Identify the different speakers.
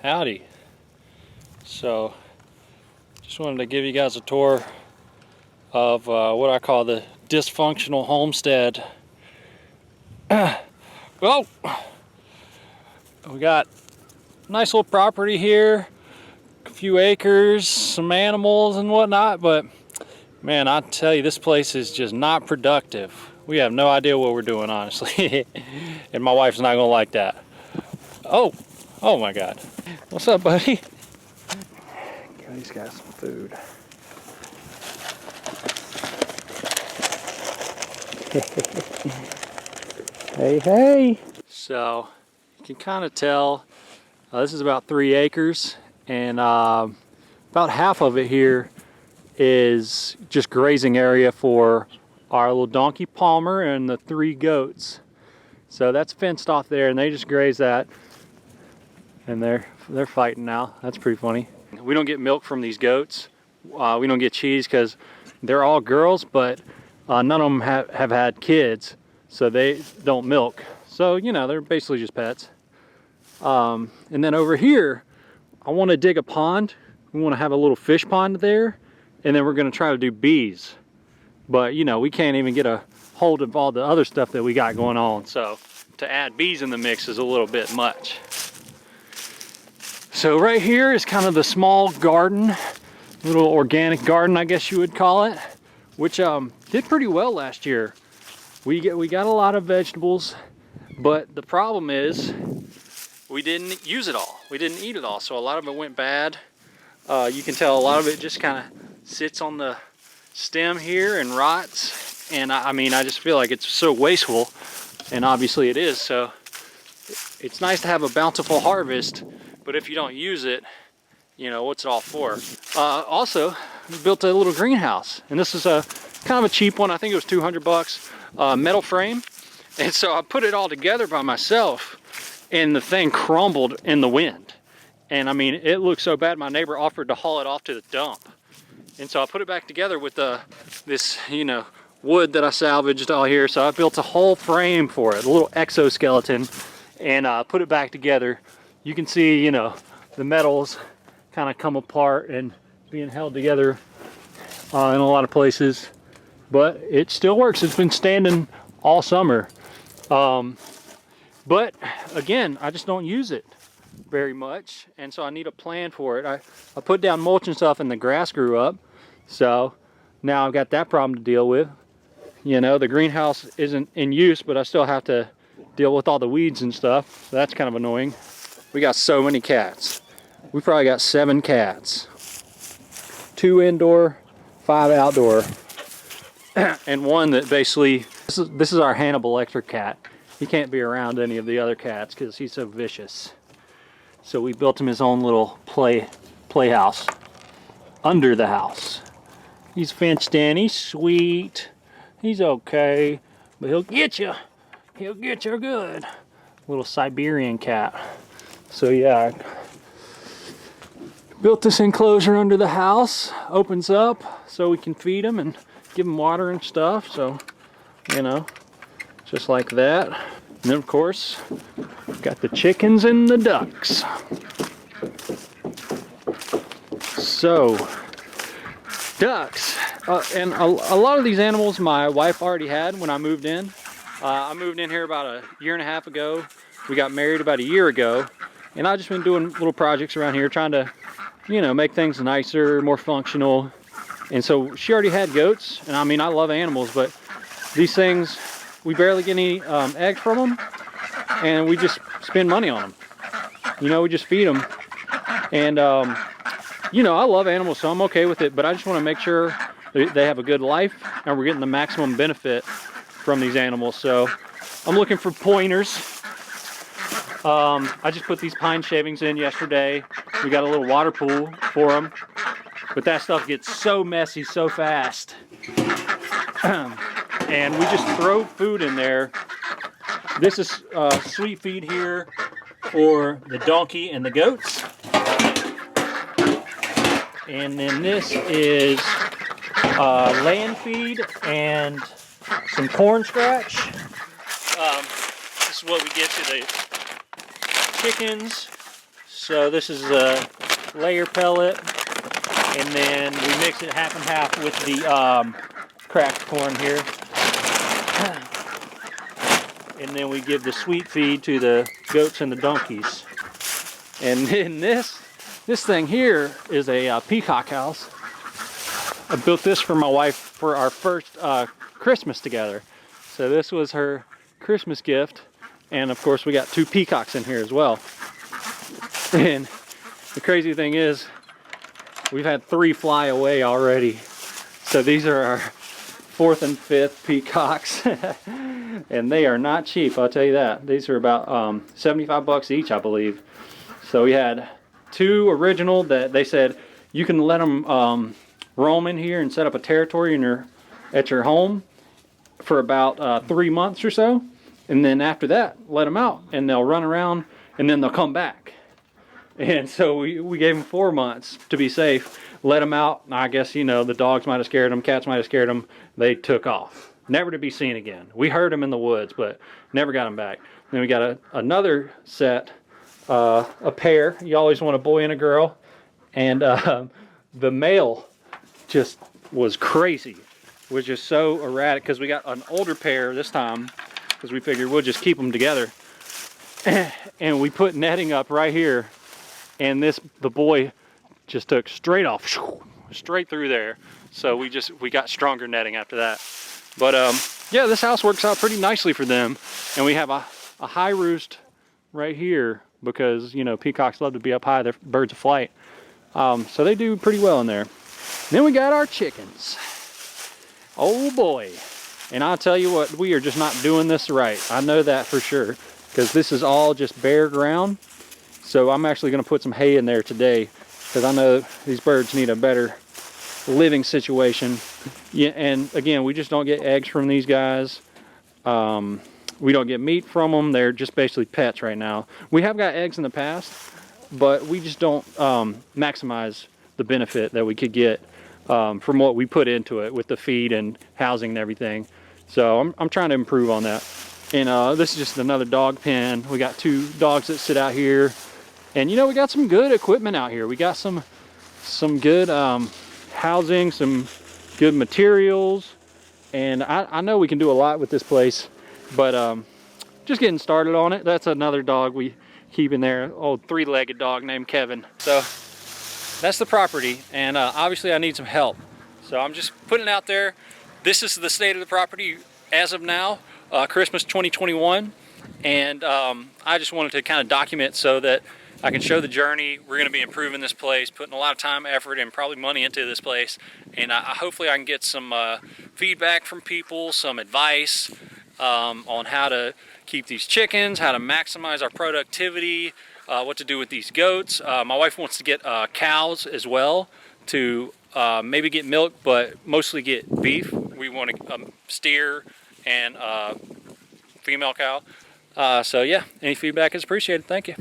Speaker 1: Howdy. So just wanted to give you guys a tour of what I call the dysfunctional homestead. Well, we got a nice little property here, a few acres, some animals and whatnot, but man, I tell you, this place is just not productive. We have no idea what we're doing, honestly. And my wife's not gonna like that. Oh my God. What's up, buddy? Give these guys some food. Hey. So you can kind of tell this is about 3 acres, and about half of it here is just grazing area for our little donkey Palmer and the 3 goats. So that's fenced off there, and they just graze that, and they're fighting now. That's pretty funny. We don't get milk from these goats. We don't get cheese because they're all girls, but none of them have had kids, so they don't milk. So, you know, they're basically just pets. And then over here, I want to dig a pond. We want to have a little fish pond there, and then we're going to try to do bees. But, you know, we can't even get a hold of all the other stuff that we got going on. So to add bees in the mix is a little bit much. So right here is kind of the small garden, little organic garden, I guess you would call it, which did pretty well last year. We got a lot of vegetables, but the problem is we didn't use it all. We didn't eat it all, so a lot of it went bad. You can tell a lot of it just kind of sits on the stem here and rots, and I mean, I just feel like it's so wasteful, and obviously it is. So it's nice to have a bountiful harvest, but if you don't use it, you know, what's it all for? Also, we built a little greenhouse, and this is a kind of a cheap one. I think it was 200 bucks, metal frame. And so I put it all together by myself, and the thing crumbled in the wind. And I mean, it looked so bad, my neighbor offered to haul it off to the dump. And so I put it back together with this, you know, wood that I salvaged all here. So I built a whole frame for it, a little exoskeleton, and put it back together. You can see, you know, the metals kind of come apart and being held together in a lot of places, but it still works. It's been standing all summer. But again, I just don't use it very much, and so I need a plan for it. I put down mulch and stuff, and the grass grew up, so now I've got that problem to deal with. You know, the greenhouse isn't in use, but I still have to deal with all the weeds and stuff, so that's kind of annoying. We got so many cats. We probably got 7 cats. 2 indoor, 5 outdoor, and one that basically, this is our Hannibal Lecter cat. He can't be around any of the other cats because he's so vicious. So we built him his own little playhouse under the house. He's fenced in, he's sweet, he's okay, but he'll get you. He'll get you good. Little Siberian cat. So yeah, built this enclosure under the house, opens up so we can feed them and give them water and stuff. So, you know, just like that. And then of course, got the chickens and the ducks. So, ducks, and a lot of these animals my wife already had when I moved in. I moved in here about a year and a half ago. We got married about a year ago, and I've just been doing little projects around here trying to, you know, make things nicer, more functional. And so she already had goats, and I mean, I love animals, but these things, we barely get any eggs from them, and we just spend money on them. You know, we just feed them. And, you know, I love animals, so I'm okay with it, but I just want to make sure they have a good life, and we're getting the maximum benefit from these animals. So I'm looking for pointers. I just put these pine shavings in yesterday. We got a little water pool for them, but that stuff gets so messy so fast. And we just throw food in there. This is sweet feed here for the donkey and the goats. And then this is land feed and some corn scratch. This is what we get to the chickens. So this is a layer pellet, and then we mix it half and half with the cracked corn here. And then we give the sweet feed to the goats and the donkeys. And then this thing here is a peacock house. I built this for my wife for our first Christmas together. So this was her Christmas gift. And of course we got 2 peacocks in here as well. And the crazy thing is, we've had 3 fly away already. So these are our 4th and 5th peacocks. And they are not cheap, I'll tell you that. These are about 75 bucks each, I believe. So we had 2 original that they said you can let them roam in here and set up a territory in at your home for about 3 months or so. And then after that, let them out and they'll run around and then they'll come back. And so we gave them 4 months to be safe, let them out. I guess, you know, the dogs might have scared them, cats might have scared them. They took off, never to be seen again. We heard them in the woods, but never got them back. Then we got another set, a pair. You always want a boy and a girl. And the male just was crazy, was just so erratic, because we got an older pair this time, because we figured we'll just keep them together. And we put netting up right here, and the boy just took straight off, straight through there. So we got stronger netting after that. But yeah, this house works out pretty nicely for them. And we have a high roost right here, because, you know, peacocks love to be up high. They're birds of flight. So they do pretty well in there. Then we got our chickens. Oh boy. And I'll tell you what, we are just not doing this right. I know that for sure, because this is all just bare ground. So I'm actually going to put some hay in there today, because I know these birds need a better living situation. Yeah, and again, we just don't get eggs from these guys. We don't get meat from them. They're just basically pets right now. We have got eggs in the past, but we just don't maximize the benefit that we could get from what we put into it with the feed and housing and everything. So I'm trying to improve on that. And this is just another dog pen. We got 2 dogs that sit out here. And you know, we got some good equipment out here. We got some good housing, some good materials. And I know we can do a lot with this place, but just getting started on it. That's another dog we keep in there, old 3-legged dog named Kevin. So that's the property, and obviously I need some help. So I'm just putting it out there. This is the state of the property as of now, Christmas 2021. And I just wanted to kind of document so that I can show the journey. We're going to be improving this place, putting a lot of time, effort, and probably money into this place. And hopefully I can get some feedback from people, some advice on how to keep these chickens, how to maximize our productivity, what to do with these goats. My wife wants to get cows as well, to maybe get milk, but mostly get beef. We want a steer and female cow. So yeah, any feedback is appreciated. Thank you.